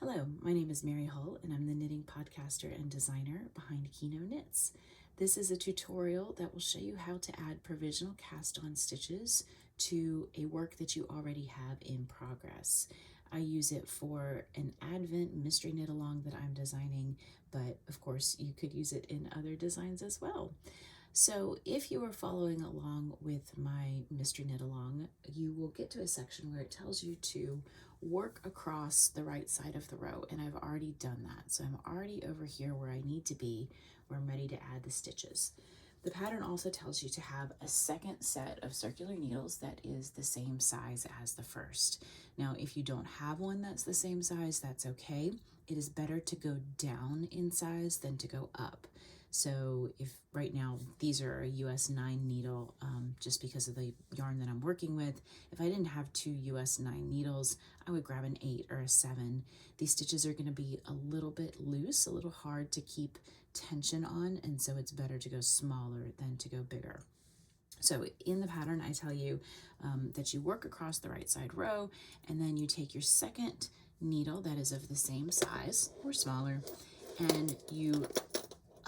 Hello, my name is Mary Hull, and I'm the knitting podcaster and designer behind Kino Knits. This is a tutorial that will show you how to add provisional cast-on stitches to a work that you already have in progress. I use it for an Advent mystery knit along that I'm designing, but of course you could use it in other designs as well. So if you are following along with my mystery knit along, you will get to a section where it tells you to work across the right side of the row, and I've already done that. So I'm already over here where I need to be, where I'm ready to add the stitches. The pattern also tells you to have a second set of circular needles that is the same size as the first. Now, if you don't have one that's the same size, that's okay. It is better to go down in size than to go up. So if right now these are a US 9 needle, just because of the yarn that I'm working with, if I didn't have two US 9 needles, I would grab an 8 or a 7. These stitches are going to be a little bit loose, a little hard to keep tension on, and so it's better to go smaller than to go bigger. So in the pattern, I tell you that you work across the right side row, and then you take your second needle that is of the same size or smaller, and you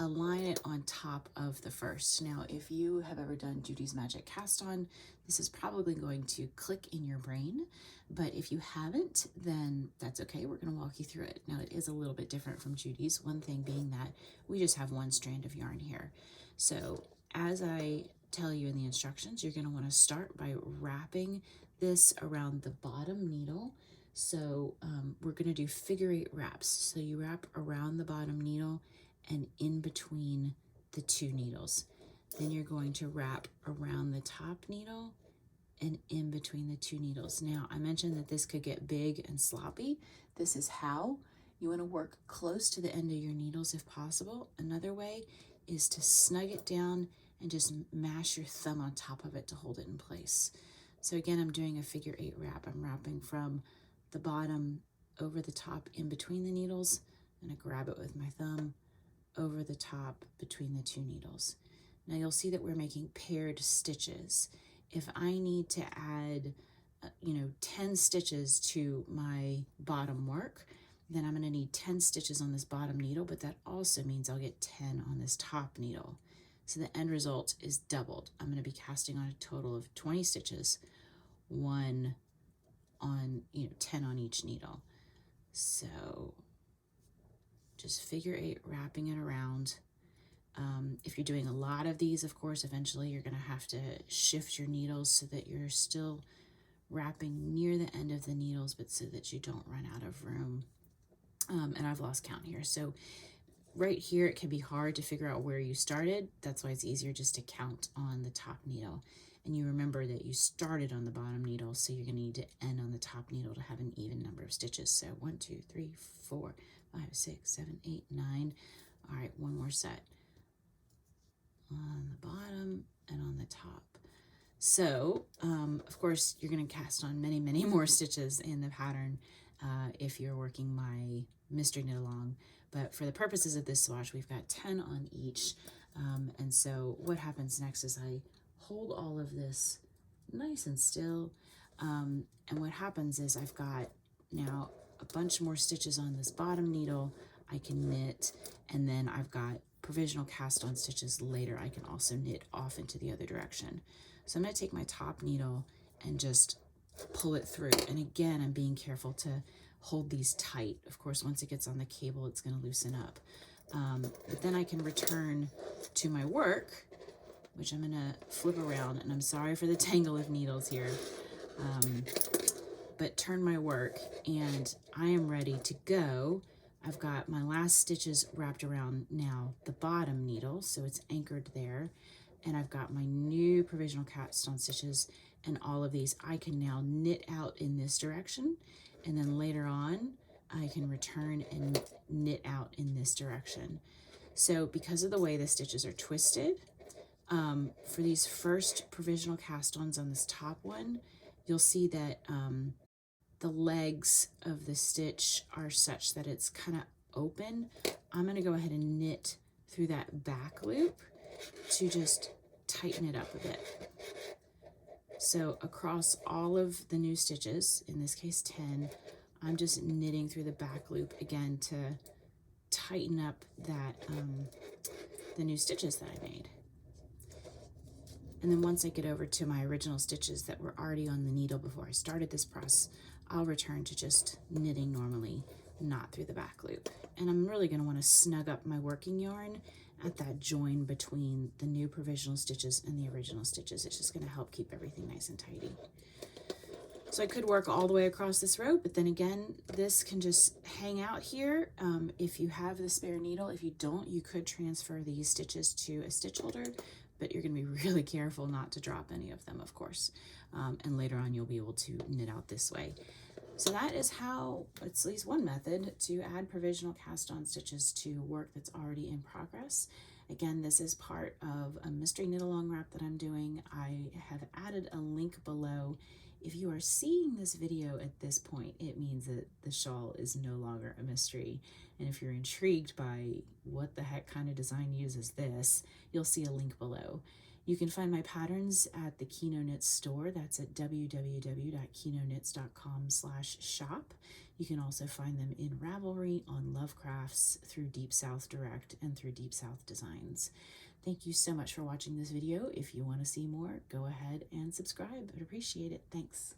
align it on top of the first. Now, if you have ever done Judy's Magic Cast On, this is probably going to click in your brain, but if you haven't, then that's okay. We're going to walk you through it. Now, it is a little bit different from Judy's, one thing being that we just have one strand of yarn here. So as I tell you in the instructions, you're going to want to start by wrapping this around the bottom needle. So we're going to do figure 8 wraps. So you wrap around the bottom needle and in between the two needles. Then you're going to wrap around the top needle and in between the two needles. Now, I mentioned that this could get big and sloppy. This is how. You want to work close to the end of your needles if possible. Another way is to snug it down and just mash your thumb on top of it to hold it in place. So again, I'm doing a figure 8 wrap. I'm wrapping from the bottom over the top in between the needles. I'm going to grab it with my thumb over the top between the two needles. Now you'll see that we're making paired stitches. If I need to add 10 stitches to my bottom work, then I'm going to need 10 stitches on this bottom needle, but that also means I'll get 10 on this top needle. So the end result is doubled. I'm going to be casting on a total of 20 stitches, 1 on 10 on each needle. So just figure 8, wrapping it around. If you're doing a lot of these, of course, eventually you're going to have to shift your needles so that you're still wrapping near the end of the needles, but so that you don't run out of room. And I've lost count here. So right here, it can be hard to figure out where you started. That's why it's easier just to count on the top needle. And you remember that you started on the bottom needle, so you're going to need to end on the top needle to have an even number of stitches. So 1, 2, 3, 4, 5, 6, 7, 8, 9. All right, one more set on the bottom and on the top. So, of course, you're going to cast on many, many more stitches in the pattern if you're working my mystery knit along. But for the purposes of this swatch, we've got 10 on each. And so what happens next is I hold all of this nice and still. And what happens is I've got now a bunch more stitches on this bottom needle I can knit, and then I've got provisional cast on stitches later I can also knit off into the other direction. So I'm going to take my top needle and just pull it through. And again, I'm being careful to hold these tight. Of course, once it gets on the cable, it's going to loosen up. But then I can return to my work, which I'm going to flip around. And I'm sorry for the tangle of needles here. But turn my work, and I am ready to go. I've got my last stitches wrapped around now the bottom needle, so it's anchored there. And I've got my new provisional cast on stitches, and all of these I can now knit out in this direction. And then later on, I can return and knit out in this direction. So because of the way the stitches are twisted, for these first provisional cast-ons on this top one, you'll see that the legs of the stitch are such that it's kind of open. I'm going to go ahead and knit through that back loop to just tighten it up a bit. So across all of the new stitches, in this case 10, I'm just knitting through the back loop again to tighten up that the new stitches that I made. And then once I get over to my original stitches that were already on the needle before I started this press, I'll return to just knitting normally, not through the back loop. And I'm really going to want to snug up my working yarn at that join between the new provisional stitches and the original stitches. It's just going to help keep everything nice and tidy. So I could work all the way across this row, but then again, this can just hang out here if you have the spare needle. If you don't, you could transfer these stitches to a stitch holder, but you're going to be really careful not to drop any of them, of course. And later on, you'll be able to knit out this way. So that is how, it's at least one method to add provisional cast-on stitches to work that's already in progress. Again, this is part of a mystery knit-along wrap that I'm doing. I have added a link below. If you are seeing this video at this point, it means that the shawl is no longer a mystery. And if you're intrigued by what the heck kind of design uses this, you'll see a link below. You can find my patterns at the Kino Knits store. That's at www.kinoknits.com/shop. You can also find them in Ravelry, on Lovecrafts, through Deep South Direct, and through Deep South Designs. Thank you so much for watching this video. If you want to see more, go ahead and subscribe. I'd appreciate it. Thanks.